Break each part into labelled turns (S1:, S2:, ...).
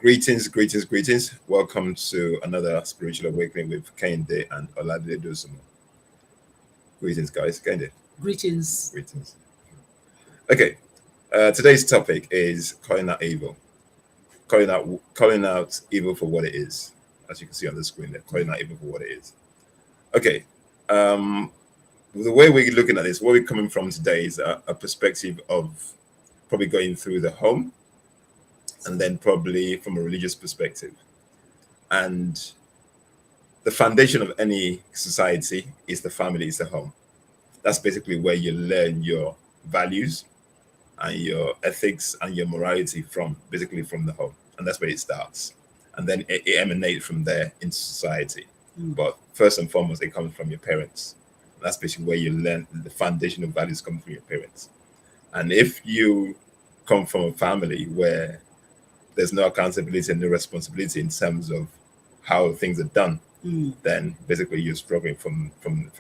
S1: Greetings, greetings, greetings. Welcome to another spiritual awakening with Kende and Oladile Dosumo. Greetings, guys. Kende.
S2: Greetings.
S1: Greetings. Okay. Today's topic is calling out evil. Calling out evil for what it is. As you can see on the screen there, calling out evil for what it is. Okay. The way we're looking at this, where we're coming from today is a perspective of probably going through the home, and then probably from a religious perspective. And the foundation of any society is the family, is the home. That's basically where you learn your values and your ethics and your morality from, basically from the home. And that's where it starts. And then it emanates from there into society. But first and foremost, it comes from your parents. That's basically where you learn the foundation of values come from your parents. And if you come from a family where there's no accountability and no responsibility in terms of how things are done, then basically you're struggling from the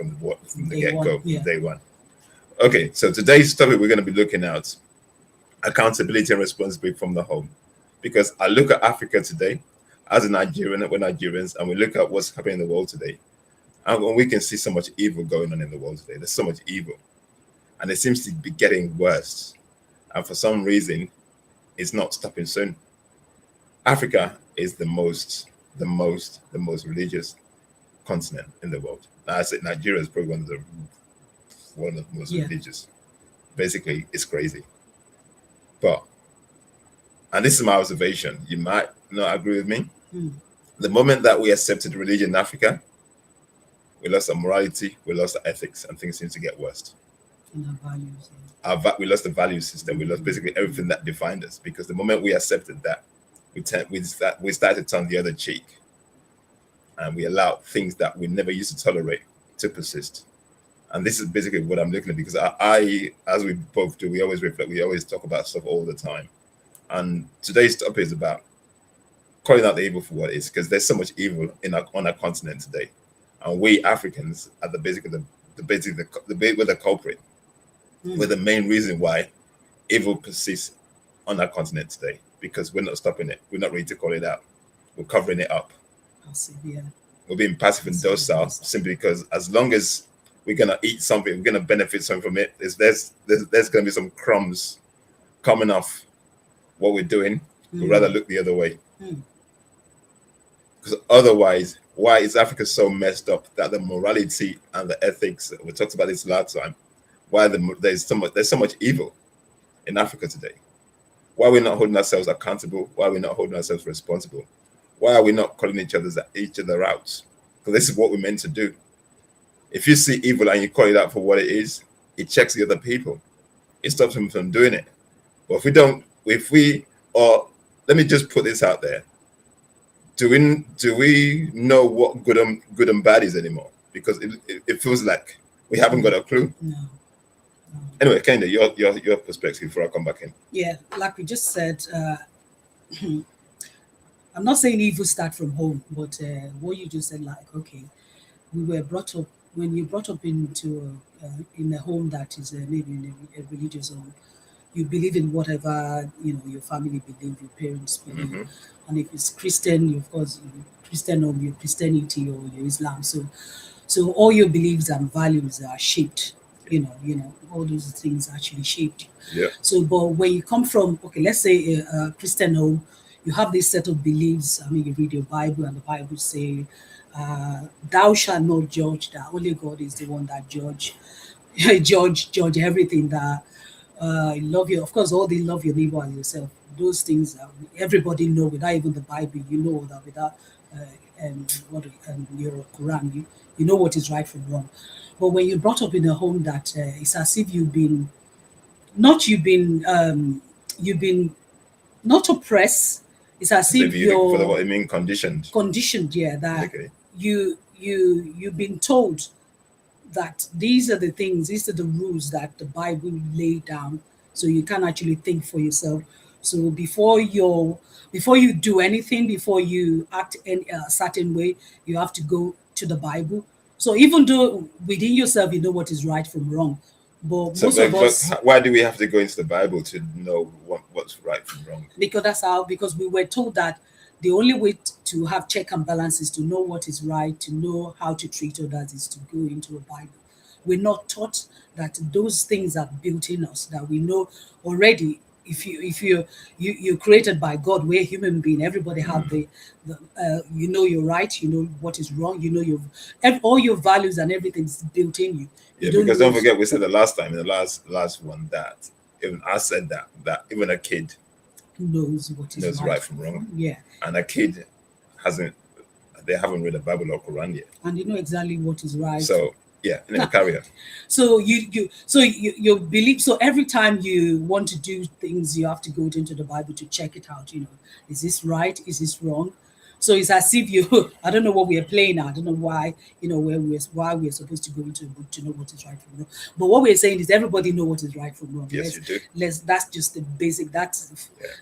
S1: get-go, from day one. Okay, so today's topic, we're going to be looking at accountability and responsibility from the home. Because I look at Africa today, as a Nigerian, we're Nigerians, and we look at what's happening in the world today, and we can see so much evil going on in the world today. There's so much evil, and it seems to be getting worse. And for some reason, it's not stopping soon. Africa is the most religious continent in the world. Now, I said Nigeria is probably one of the most religious. Basically, it's crazy. And this is my observation, you might not agree with me. The moment that we accepted religion in Africa, we lost our morality, we lost our ethics, and things seem to get worse.
S2: And our values.
S1: We lost the value system. We lost basically everything that defined us, because the moment we accepted that, we started to turn the other cheek, and we allowed things that we never used to tolerate to persist. And this is basically what I'm looking at, because I as we both do, we always reflect, we always talk about stuff all the time. And today's topic is about calling out the evil for what it is, because there's so much evil on our continent today, and we Africans are the culprit. We're the main reason why evil persists on our continent today, because we're not stopping it. We're not ready to call it out. We're covering it up. We're being passive and docile simply because as long as we're gonna eat something, we're gonna benefit something from it. There's gonna be some crumbs coming off what we're doing. We'd rather look the other way. Because otherwise, why is Africa so messed up that the morality and the ethics, we talked about this last time, why there's so much evil in Africa today? Why are we not holding ourselves accountable? Why are we not holding ourselves responsible? Why are we not calling each other out? Because this is what we're meant to do. If you see evil and you call it out for what it is, it checks the other people. It stops them from doing it. But let me just put this out there. Do we know what good and bad is anymore? Because it feels like we haven't got a clue.
S2: No.
S1: Anyway, Kende, your perspective before I come back in.
S2: Yeah, like we just said, I'm not saying evil start from home, but what you just said, like, okay, we were brought up, when you're brought up into in a home that is maybe in a religious home, you believe in whatever your family believe, your parents believe, and if it's Christian, you, of course, Christian home, your Christianity or your Islam. So all your beliefs and values are shaped. All those things actually shaped you.
S1: Yeah.
S2: So, but when you come from, okay, let's say a Christian home, you have this set of beliefs. I mean, you read your Bible, and the Bible say, "Thou shalt not judge." That only God is the one that judge everything. That love you. Of course, all they love your neighbor as yourself. Those things everybody know without even the Bible. You know that without your Quran, you know what is right from wrong. But when you're brought up in a home that it's as if you've been not oppressed. It's as if you're
S1: for what I mean conditioned.
S2: Conditioned, yeah. That you've been told that these are the things, these are the rules that the Bible laid down, so you can actually think for yourself. So before you do anything, before you act in a certain way, you have to go to the Bible. So even though within yourself you know what is right from wrong, but most of us,
S1: why do we have to go into the Bible to know what's right from wrong?
S2: Because we were told that The only way to have check and balances, to know what is right, to know how to treat others, is to go into a Bible. We're not taught that those things are built in us, that we know already. If you're created by God, we're human being. Everybody have the you know you're right, you know what is wrong, you know all your values and everything's built in you.
S1: Yeah,
S2: You
S1: because
S2: know
S1: don't forget we said the last time in the last one that even I said that even a kid
S2: who knows what is
S1: knows right from wrong,
S2: Yeah,
S1: and a kid hasn't they haven't read the Bible or Quran yet.
S2: and you know exactly what is right.
S1: So yeah, anyway, carry on.
S2: So you believe, so every time you want to do things, you have to go into the Bible to check it out. Is this right? Is this wrong? So it's as if you I don't know what we are playing now. I don't know why, why we're supposed to go into a book to know what is right from wrong. But what we're saying is everybody know what is right from wrong.
S1: Yes, you do.
S2: That's just the basic.
S1: Yeah.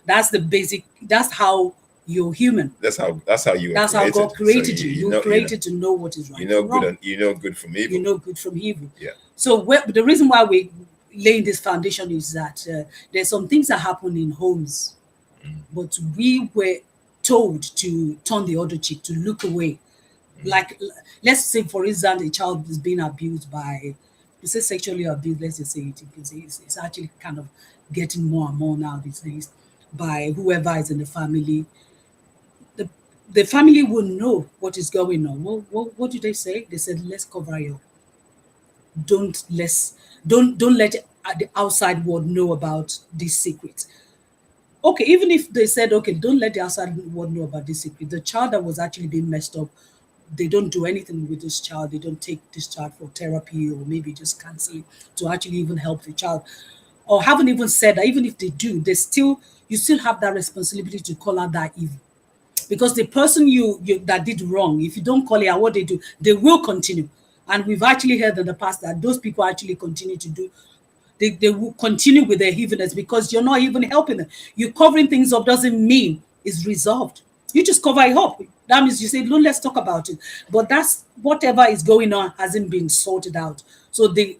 S2: That's the basic. That's how you're human.
S1: That's how you.
S2: That's how God created you. You're created to know what is right.
S1: You know
S2: from
S1: good
S2: wrong.
S1: and you know good from evil.
S2: You know good from evil.
S1: Yeah.
S2: So the reason why we laying this foundation is that there's some things that happen in homes, but we were told to turn the other cheek, to look away. Like, let's say, for instance, a child is being abused by, you say sexually abused, let's just say it, because it's actually kind of getting more and more now these days, by whoever is in the family. The family will know what is going on. What do they say? They said, let's cover you. Don't let the outside world know about this secret. Okay, even if they said, okay, don't let the outside world know about this secret, the child that was actually being messed up, they don't do anything with this child. They don't take this child for therapy, or maybe just counseling to actually even help the child, or haven't even said that. Even if they do, you still have that responsibility to call out that evil, because the person you that did wrong, if you don't call it out, what they do, they will continue. And we've actually heard in the past that those people actually continue to do, they will continue with their evilness, because you're not even helping them. You covering things up doesn't mean it's resolved. You just cover it up. That means you say, no, let's talk about it. But that's whatever is going on hasn't been sorted out. So the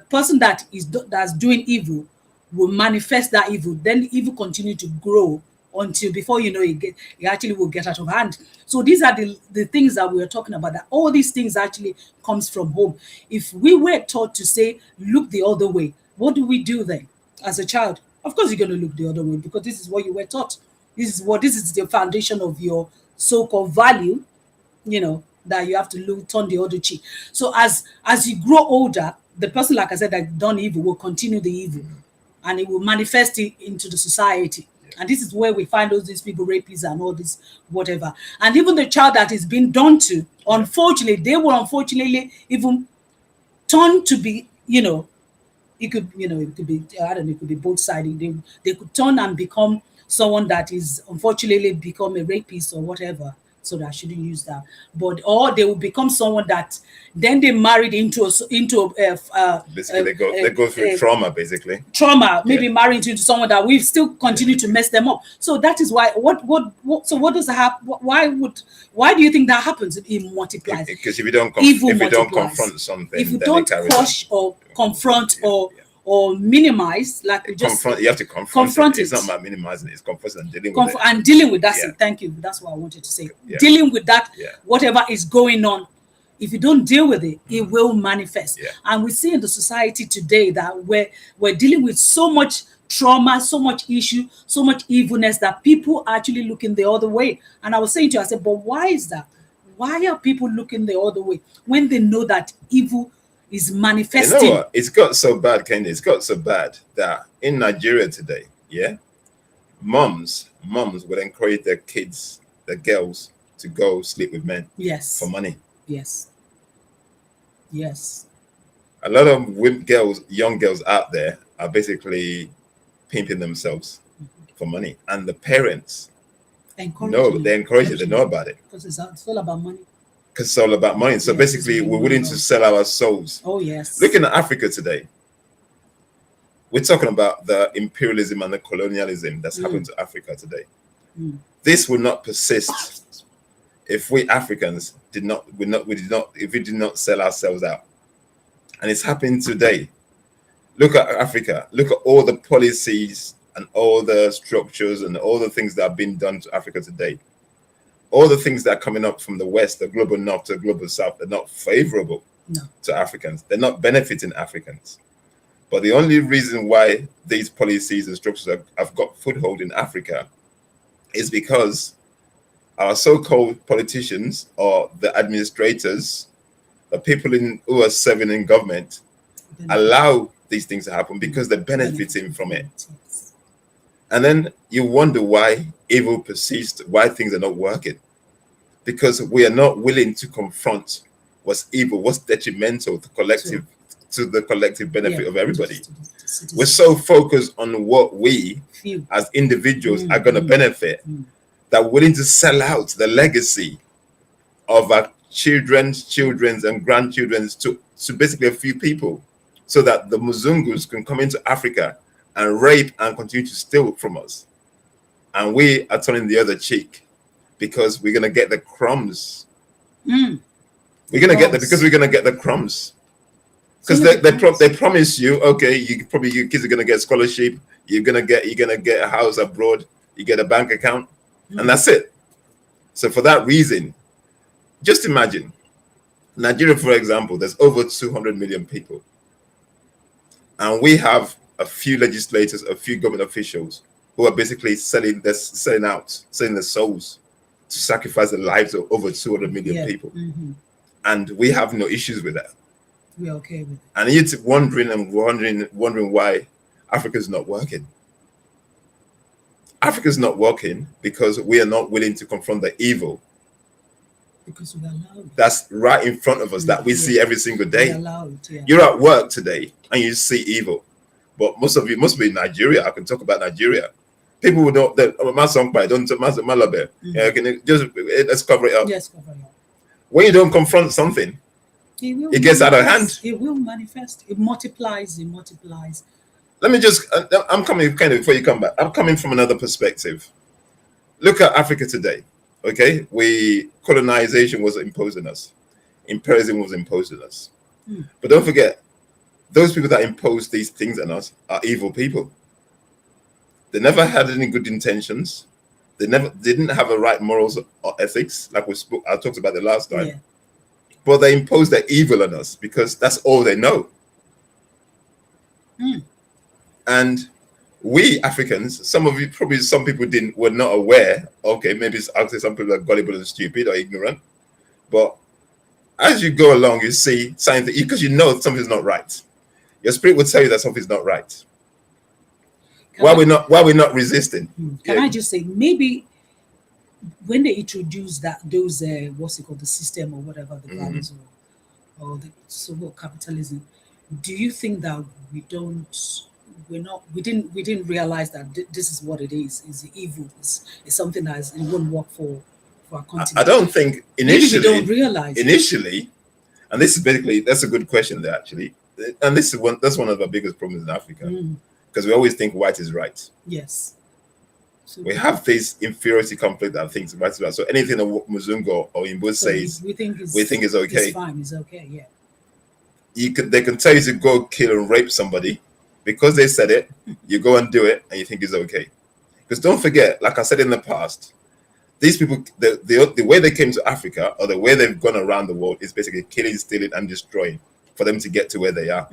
S2: person that's doing evil will manifest that evil. Then the evil continue to grow until, before you know it actually will get out of hand. So these are the things that we are talking about, that all these things actually comes from home. If we were taught to say, look the other way, what do we do then as a child? Of course you're going to look the other way, because this is what you were taught. This is the foundation of your so-called value, that you have to turn the other cheek. So as you grow older, the person, like I said, that done evil will continue the evil, and it will manifest it into the society. And this is where we find all these people, rapists and all this, whatever. And even the child that is being done to, unfortunately, they will unfortunately even turn to be, it could be, I don't know, it could be both sided. They could turn and become someone that is unfortunately become a rapist or whatever. So that I shouldn't use that. But or they will become someone that then they married into
S1: Basically, they go through trauma, basically.
S2: Trauma, maybe marrying into someone that we still continue to mess them up. So that is why so what does that happen? Why do you think that happens? It multiplies.
S1: Because if you don't confront something,
S2: if you don't quash or confront or minimize, like we just
S1: you have to confront it. It's not about minimizing it, it's confronting and dealing with it.
S2: And dealing with that. Thank you. That's what I wanted to say. Dealing with that, whatever is going on. If you don't deal with it, it will manifest. And we see in the society today that we're dealing with so much trauma, so much issue, so much evilness, that people are actually looking the other way. And I was saying to you, I said, but why is that? Why are people looking the other way when they know that evil is manifesting?
S1: You know what? It's got so bad, Kenny. It's got so bad that in Nigeria today, moms would encourage their kids, their girls, to go sleep with men.
S2: Yes.
S1: For money.
S2: Yes. Yes.
S1: A lot of young girls out there are basically pimping themselves for money, and the parents they encourage it. They know about it
S2: because it's all about money.
S1: Because it's all about money. So basically, we're willing to sell our souls.
S2: Oh yes.
S1: Looking at Africa today, we're talking about the imperialism and the colonialism that's happened to Africa today. This would not persist if we Africans did not sell ourselves out. And it's happening today. Look at Africa. Look at all the policies and all the structures and all the things that have been done to Africa today, all the things that are coming up from the West, the global North to the global South, are not favorable
S2: No.
S1: to Africans. They're not benefiting Africans. But the only reason why these policies and structures have got foothold in Africa is because our so-called politicians or the administrators, the people who are serving in government, allow these things to happen because they're benefiting from it.
S2: Yes.
S1: And then you wonder why evil persists, why things are not working. Because we are not willing to confront what's evil, what's detrimental to the collective benefit of everybody. We're so focused on what we as individuals are going to benefit that we're willing to sell out the legacy of our children's and grandchildren's to basically a few people, so that the Muzungus can come into Africa and rape and continue to steal from us. And we are turning the other cheek because we're going to get the crumbs. We're going to get the crumbs. Because they promise you, okay, your kids are going to get scholarship, you're going to get a house abroad, you get a bank account, and that's it. So for that reason, just imagine Nigeria, for example, there's over 200 million people. And we have a few legislators, a few government officials who are basically selling their souls to sacrifice the lives of over 200 million people. And we have no issues with that.
S2: We're okay with it.
S1: And you're wondering why Africa's not working. Africa's not working because we are not willing to confront the evil.
S2: Because we're allowed.
S1: That's right in front of us, that we see every single day.
S2: We're allowed, yeah.
S1: You're at work today and you see evil. But most of you must be in Nigeria. I can talk about Nigeria. People would know that my song by don't Malabe. Yeah, can you just let's cover it up.
S2: Yes, cover it up.
S1: When you don't confront something, it gets out of hand.
S2: It will manifest. It multiplies. It multiplies.
S1: Let me just, I'm coming kind of before you come back. I'm coming from another perspective. Look at Africa today. Okay, colonization was imposed on us. Imperialism was imposed on us. But don't forget, those people that imposed these things on us are evil people. They never had any good intentions. They didn't have the right morals or ethics, like I talked about the last time.
S2: Yeah.
S1: But they imposed their evil on us because that's all they know. And we Africans, some people were not aware. Okay, maybe I'll say some people are gullible and stupid or ignorant. But as you go along, you see signs that because you know something's not right. Your spirit will tell you that something's not right. Why we're not resisting?
S2: Can I just say, maybe when they introduce those what's it called, the system or whatever, the values or the so-called capitalism, do you think that we didn't realize that this is what it is evil? It's something that it won't work for our continent.
S1: I don't think initially.
S2: Maybe we don't realize
S1: initially, and this is basically, that's a good question there actually, and that's one of the biggest problems in Africa, because we always think white is right.
S2: Yes. So
S1: we have this inferiority complex that thinks white is right. So anything that Muzungu or Imbo says, we think is okay.
S2: It's fine. It's okay. Yeah.
S1: They can tell you to go kill and rape somebody. Because they said it, you go and do it, and you think it's okay. Because don't forget, like I said in the past, these people, the way they came to Africa, or the way they've gone around the world, is basically killing, stealing, and destroying for them to get to where they are.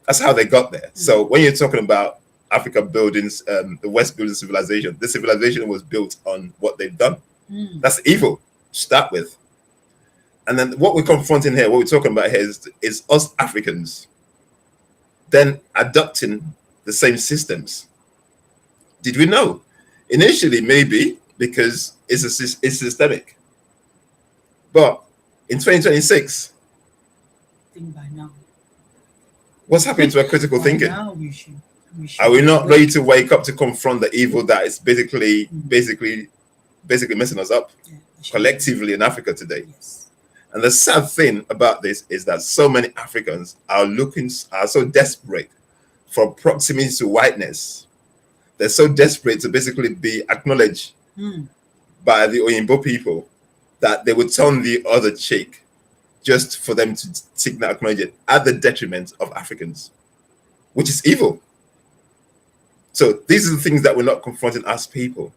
S1: That's how they got there. So when you're talking about Africa buildings, the West building civilization, this civilization was built on what they've done. That's evil to start with. And then what we're confronting here, what we're talking about here is us Africans then adopting the same systems. Did we know? Initially, maybe, because it's systemic. But in 2026,
S2: I think by now,
S1: what's happening to our critical thinking?
S2: Now we should
S1: Are we not ready to wake up to confront the evil that is basically messing us up collectively in Africa today?
S2: Yes.
S1: And the sad thing about this is that so many Africans are so desperate for proximity to whiteness. They're so desperate to basically be acknowledged by the Oyinbo people that they would turn the other cheek just for them to seek that acknowledgement at the detriment of Africans, which is evil. So these are the things that we're not confronting as people.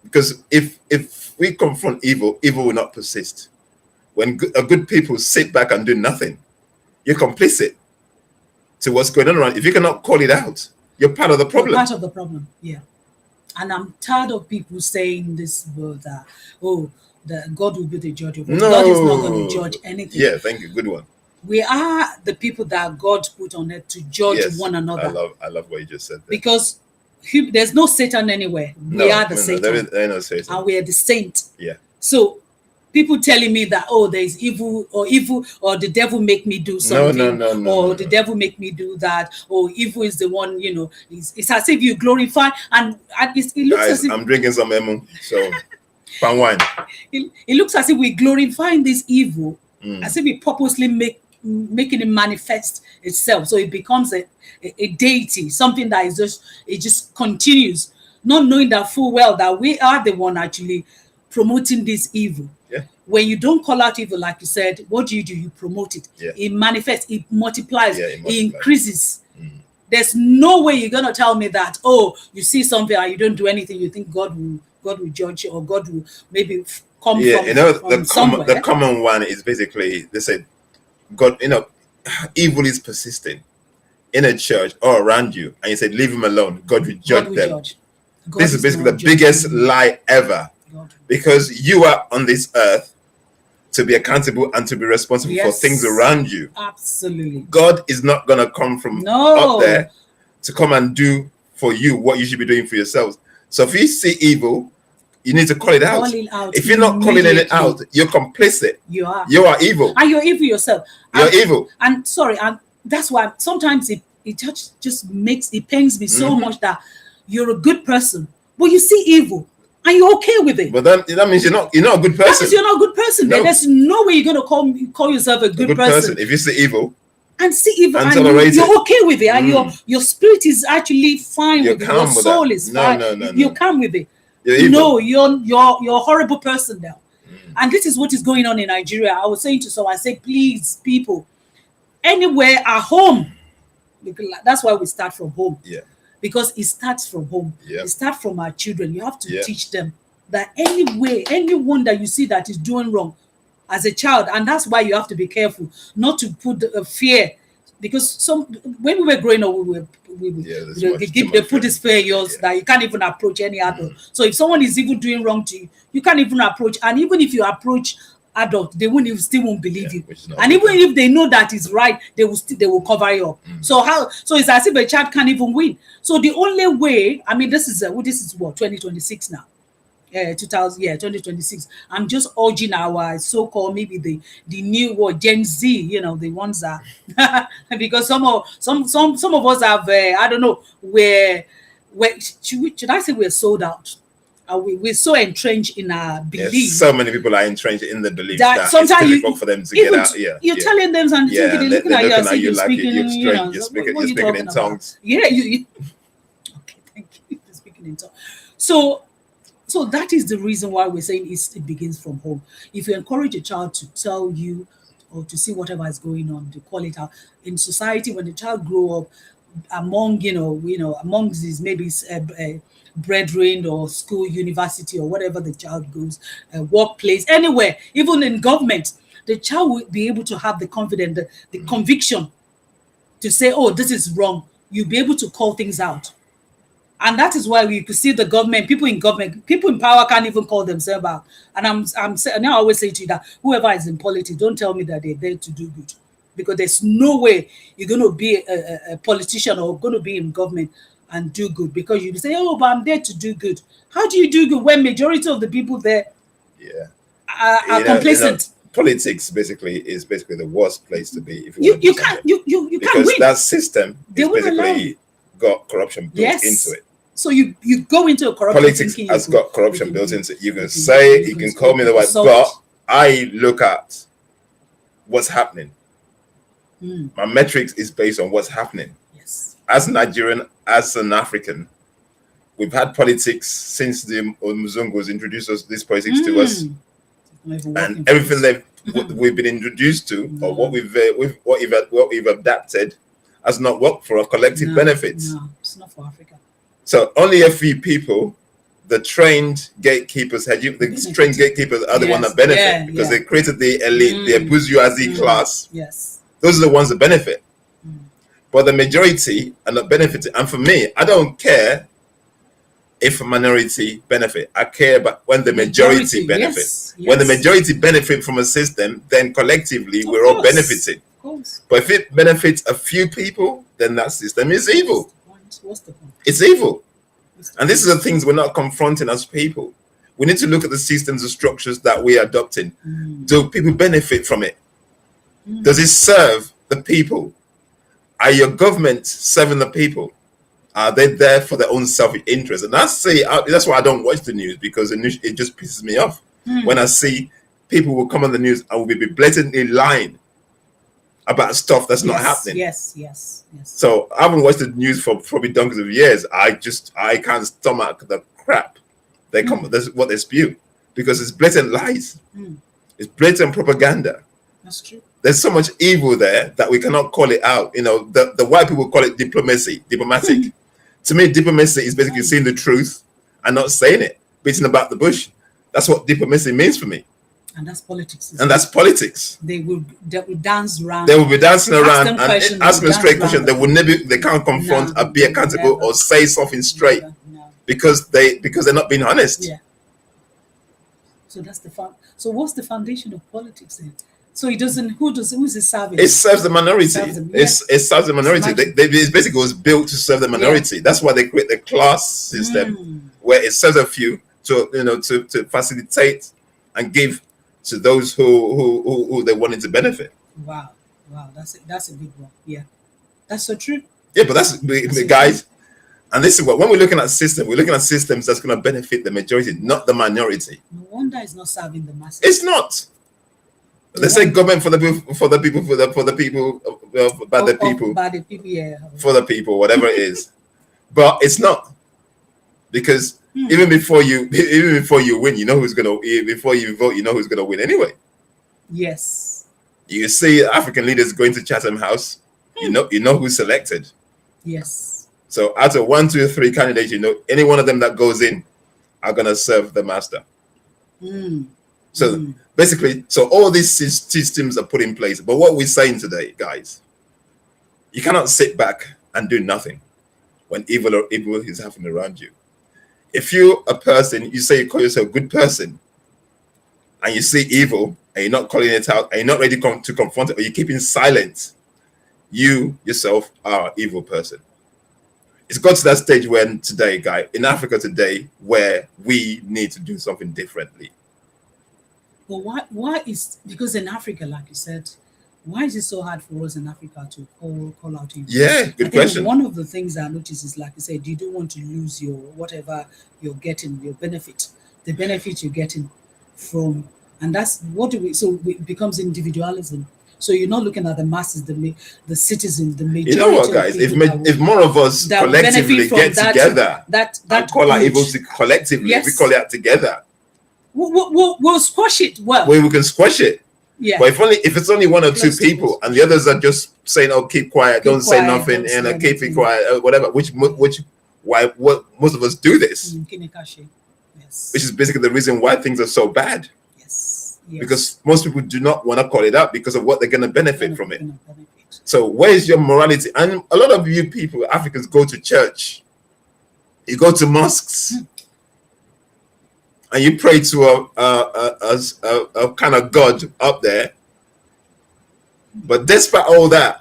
S1: Because if we confront evil, evil will not persist. When good people sit back and do nothing, you're complicit to what's going on around. If you cannot call it out, you're part of the problem.
S2: You're part of the problem, yeah. And I'm tired of people saying this word that, oh, that God will be the judge of all.
S1: No.
S2: God is not going to judge anything.
S1: Yeah, thank you. Good one.
S2: We are the people that God put on earth to judge one another.
S1: I love what you just said there.
S2: Because there's no Satan anywhere. We are the Satan.
S1: There is no Satan.
S2: And we are the saint.
S1: Yeah.
S2: So people telling me that, oh, there's evil, or the devil make me do something, or the devil make me do that, or evil is the one, it's as if you glorify, and it looks as if
S1: I'm drinking some emu, so palm wine.
S2: It looks as if we glorifying this evil, as if we purposely making it manifest itself, so it becomes a deity, something that is just continues, not knowing that full well that we are the one actually promoting this evil.
S1: Yeah.
S2: When you don't call out evil, like you said, what do? You promote it.
S1: Yeah.
S2: It manifests, it multiplies,
S1: Yeah,
S2: it increases. There's no way you're gonna tell me that, oh, you see something and you don't do anything, you think God will judge you, or God will maybe come from somewhere.
S1: The common one is basically, they said, God, evil is persisting in a church or around you, and you said, leave him alone, God will judge them. This is basically the biggest lie ever. Because you are on this earth to be accountable and to be responsible for things around you.
S2: Absolutely.
S1: God is not going to come from up there to come and do for you what you should be doing for yourselves. So if you see evil, you need to call it out. If you're not calling it out, you're complicit. You are evil.
S2: And you're evil yourself.
S1: You're evil.
S2: And that's why sometimes it just makes it pains me so much that you're a good person, but you see evil. And you're okay with it.
S1: But that means you're not a good person.
S2: That means you're not a good person. No. There's no way you're going to call yourself a good person.
S1: If you see evil.
S2: And you're okay with it. And your spirit is actually fine with it. Your soul is fine. No. You're calm with it. No, you're a horrible person now. And this is what is going on in Nigeria. I was saying to someone, I said, please, people, anywhere at home. Because that's why we start from home.
S1: Yeah.
S2: Because it starts from home.
S1: Yep.
S2: It starts from our children. You have to teach them that anyone that you see that is doing wrong as a child, and that's why you have to be careful not to put fear. Because when we were growing up, they put this fear in yours that you can't even approach any adult. So if someone is even doing wrong to you, you can't even approach. And even if you approach adult, they still won't believe you. And even if they know that is right, they will cover you up. So it's as if a child can't even win. So the only way, I mean, this is what 2026 now. 2026. I'm just urging our so-called maybe the new Gen Z, the ones that because some of us have I don't know where should I say we're sold out. We're so entrenched in our belief.
S1: Yes, so many people are entrenched in the belief that
S2: sometimes
S1: it's difficult for them to get out. Yeah,
S2: you're telling them and they're looking at you as you're speaking.
S1: You're speaking in tongues.
S2: Yeah, okay, thank you. You're speaking in tongues. So that is the reason why we're saying it begins from home. If you encourage a child to tell you or to see whatever is going on, to call it out in society, when the child grow up among amongst these maybe brethren or school, university, or whatever the child goes, workplace, anywhere, even in government, the child will be able to have the confidence, the conviction to say, oh, this is wrong. You'll be able to call things out. And that is why we could see the government, people in power can't even call themselves out. And I always say to you that whoever is in politics, don't tell me that they're there to do good. Because there's no way you're going to be a politician or going to be in government and do good, because you say, oh, but I'm there to do good. How do you do good when majority of the people there are complacent?
S1: Politics is basically the worst place to be. If
S2: you can't win.
S1: Because that system is basically got corruption built into it.
S2: So you go into a corruption.
S1: Politics has got corruption built into it. You can say, you can call me the white, but I look at what's happening. My metrics is based on what's happening.
S2: Yes.
S1: As a Nigerian, as an African, we've had politics since the Mzungos introduced this politics to us, and everything we've been introduced to, or what we've adapted, has not worked for our collective benefits.
S2: No, it's not for Africa.
S1: So only a few people, the trained gatekeepers, the trained gatekeepers are the ones that benefit because they created the elite, the bourgeoisie class.
S2: Yes.
S1: Those are the ones that benefit.
S2: Mm.
S1: But the majority are not benefiting. And for me, I don't care if a minority benefit. I care about when the majority benefit.
S2: Yes.
S1: When the majority benefit from a system, then collectively
S2: Of
S1: we're all
S2: course.
S1: benefiting.
S2: Of course.
S1: But if it benefits a few people, then that system is evil.
S2: What's the point?
S1: It's evil. And this is the
S2: point?
S1: things we're not confronting as people. We need to look at the systems and structures that we're adopting. Do people benefit from it? Does it serve the people? Are your governments serving the people? Are they there for their own self-interest? And that's why I don't watch the news, because the news, it just pisses me off when I see people will come on the news and will be blatantly lying about stuff that's not happening.
S2: Yes.
S1: So I haven't watched the news for probably donkeys of years. I can't stomach the crap that's what they spew, because it's blatant lies. It's blatant propaganda.
S2: That's true.
S1: There's so much evil there that we cannot call it out. You know, the white people call it diplomatic. To me, diplomacy is basically seeing the truth and not saying it, beating about the bush. That's what diplomacy means for me.
S2: And that's politics.
S1: And that's politics.
S2: They will dance around.
S1: They will be dancing around and asking a straight question. They can't confront or be accountable or say something straight because they're not being honest.
S2: Yeah. So that's So what's the foundation of politics then? So it doesn't. Who's it serving?
S1: It serves the minority. It serves the minority. It basically was built to serve the minority. That's why they create the class system where it serves a few to facilitate and give to those who they wanted to benefit.
S2: Wow, that's a big one. Yeah, that's so true.
S1: Yeah, but that's guys. And this is when we're looking at systems, we're looking at systems that's going to benefit the majority, not the minority.
S2: No wonder it's not serving the masses.
S1: It's not. They say government by the people, whatever it is. But it's not, because even before you win, you know who's gonna. Before you vote, you know who's gonna win anyway.
S2: Yes.
S1: You see African leaders going to Chatham House. You know who's selected.
S2: Yes.
S1: So out of 1, 2, 3 candidates, any one of them that goes in are gonna serve the master. So basically, all these systems are put in place. But what we're saying today, guys, you cannot sit back and do nothing when evil is happening around you. If you're a person, you say you call yourself a good person, and you see evil, and you're not calling it out, and you're not ready to confront it, or you're keeping silent, you yourself are an evil person. It's got to that stage when today, in Africa today, where we need to do something differently.
S2: But why is, because in Africa, like you said, why is it so hard for us in Africa to call out evil?
S1: Yeah, good question.
S2: One of the things I notice is, like you said, you don't want to lose your whatever you're getting, your benefit, the benefit you're getting from, and that's it becomes individualism. So you're not looking at the masses, the citizens, the majority. You know what, guys?
S1: If more of us collectively get together and call out evil collectively, we call it out together.
S2: We'll squash it.
S1: We can squash it.
S2: Yeah.
S1: But if it's only 1 or 2 people, and the others are just saying, "Oh, keep quiet, don't say nothing," and keep it quiet, whatever. Why most of us do this?
S2: Yes.
S1: Which is basically the reason why things are so bad.
S2: Yes.
S1: Because most people do not want to call it out because of what they're going to benefit from it. So where is your morality? And a lot of you people, Africans, go to church. You go to mosques. And you pray to a kind of God up there. But despite all that,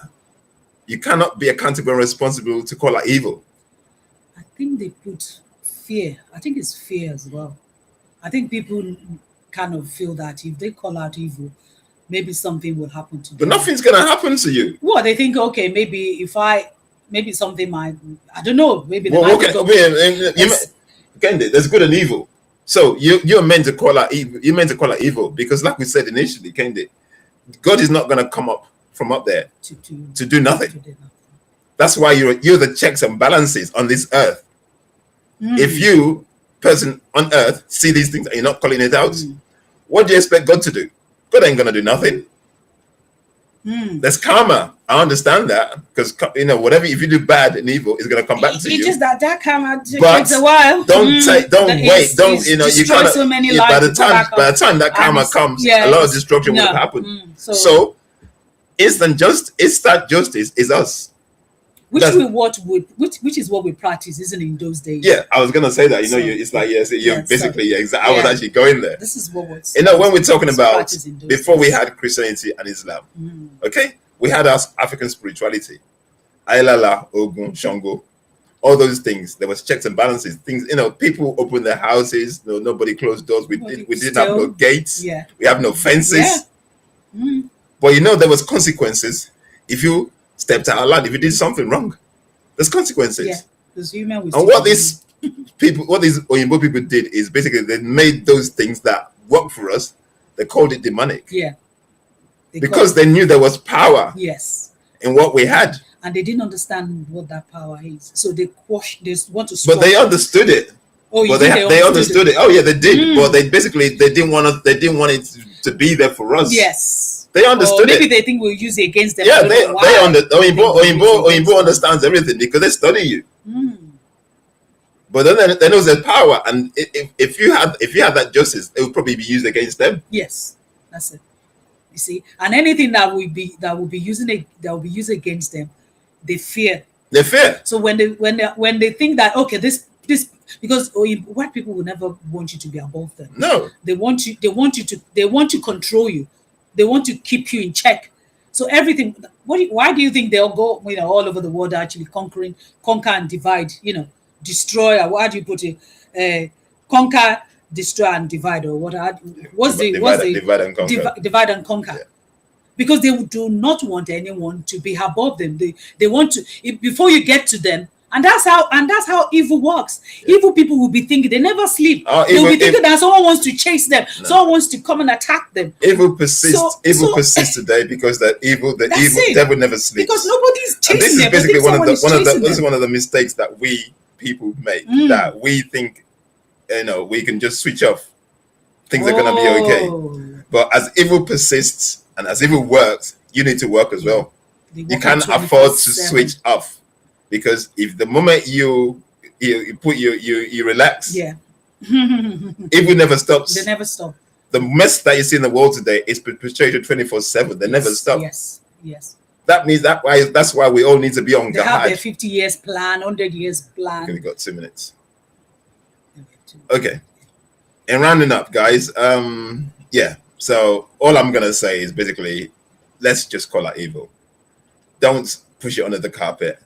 S1: you cannot be accountable and responsible to call out evil.
S2: I think they put fear. I think it's fear as well. I think people kind of feel that if they call out evil, maybe something will happen to them.
S1: But nothing's going to happen to you.
S2: Well, they think, okay, maybe something might, I don't know, maybe they
S1: there's good and evil. So you're meant to call out evil. You're meant to call out evil because, like we said initially, Kendi, God is not going to come up from up there to do nothing. That's why you're the checks and balances on this earth. If you, person on earth, see these things and you're not calling it out, what do you expect God to do? God ain't going to do nothing. There's karma. I understand that because whatever if you do bad and evil, it's gonna come back to you.
S2: It's just that karma
S1: But
S2: takes a while.
S1: don't wait. Don't you
S2: destroy
S1: kind
S2: so many
S1: of
S2: lives
S1: by the time that karma comes, a lot of destruction would have happened. So instant justice is us.
S2: Which is what we practice, isn't it, in those days?
S1: Yeah, I was gonna say that. It's like you're basically exactly. I was actually going there.
S2: This is what was.
S1: When we're talking about before we had Christianity and Islam, okay, we had our African spirituality, Ailala, Ogun, Shango, all those things. There was checks and balances. Things, people opened their houses. Nobody closed doors. We didn't have no gates.
S2: Yeah.
S1: We have no fences. Yeah. But there was consequences if you stepped out of land. If you did something wrong, there's consequences. Yeah. And what these Oyinbo people did is basically they made those things that work for us. They called it demonic.
S2: Yeah.
S1: Because they knew there was power.
S2: Yes.
S1: In what we had.
S2: And they didn't understand what that power is. So they want to.
S1: But they understood it.
S2: Oh,
S1: but they understood it. Oh yeah, they did. But they didn't want it to be there for us.
S2: Yes.
S1: They understood
S2: maybe they think we'll use it against them.
S1: Yeah, Oyinbo understands everything because they study you. But then they know there's power, and if you had that justice, it would probably be used against them.
S2: Yes, that's it. You see, and anything that will be used against them, they fear.
S1: They fear.
S2: So when they think that okay, this because white people will never want you to be above them.
S1: No,
S2: they want to control you. They want to keep you in check. So everything. Why do you think they'll go all over the world actually conquer and divide? Destroy. Or why do you put it? Conquer, destroy, and divide, or what?
S1: Divide and conquer.
S2: Divide and conquer. Yeah. Because they do not want anyone to be above them. They want to before you get to them. And that's how evil works. Yeah. Evil people will be thinking they never sleep. They'll be thinking that someone wants to chase them. No. Someone wants to come and attack them.
S1: Evil persists. Persists today because the evil devil never sleeps.
S2: Because nobody's chasing them.
S1: This is basically one of the mistakes that we people make. That we think, we can just switch off. Things are gonna be okay. But as evil persists and as evil works, you need to work as well. You can't afford to switch off. Because if the moment you relax,
S2: yeah,
S1: evil never stops.
S2: They never stop.
S1: The mess that you see in the world today is perpetuated 24/7. They never stop.
S2: Yes.
S1: That means that's why we all need to be on guard.
S2: They have their 50 years plan, 100 years plan.
S1: Okay, we got 2 minutes. Okay. And rounding up, guys. Yeah. So all I'm gonna say is basically, let's just call it evil. Don't push it under the carpet.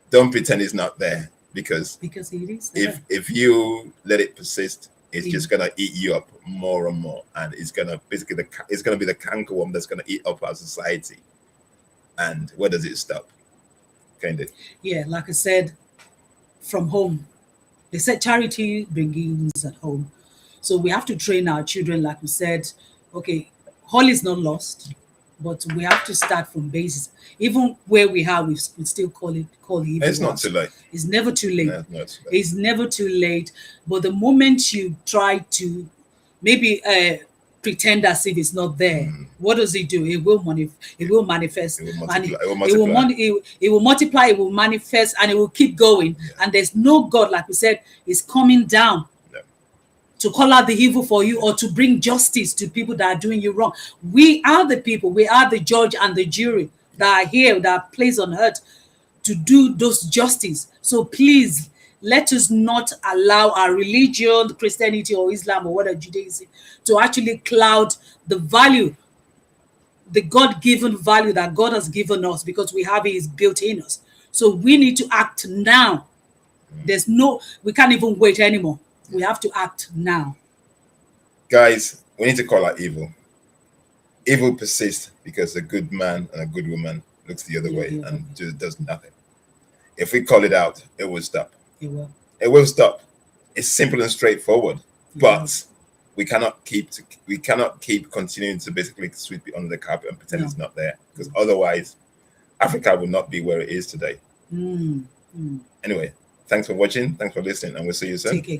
S1: Don't pretend it's not there because
S2: it is there.
S1: If you let it persist, it's just gonna eat you up more and more, and it's gonna be the cankerworm that's gonna eat up our society. And where does it stop? Kind of.
S2: Yeah, like I said, from home. They said charity begins at home, so we have to train our children. Like we said, okay, all is not lost. But we have to start from basis. Even where we are, we still call it evil.
S1: It's not too late.
S2: It's never too late.
S1: No, not too late.
S2: It's never too late. But the moment you try to maybe pretend as if it's not there, what does it do? It will manifest. It will multiply. It will manifest, and it will keep going. Yeah. And there's no God, like we said, is coming down to call out the evil for you or to bring justice to people that are doing you wrong. We are the people. We are the judge and the jury that are here, that are placed on earth to do those justice. So please, let us not allow our religion, Christianity or Islam or whatever, Judaism, to actually cloud the value, the God-given value that God has given us, because we have it is built in us. So we need to act now. We can't even wait anymore. We have to act now.
S1: Guys, we need to call out evil. Evil persists because a good man and a good woman looks the other way and just does nothing. If we call it out, it will stop.
S2: It will.
S1: It will stop. It's simple and straightforward. But we cannot keep continuing to basically sweep it under the carpet and pretend it's not there. Because otherwise, Africa will not be where it is today. Anyway, thanks for watching. Thanks for listening. And we'll see you soon.
S2: Take care, guys.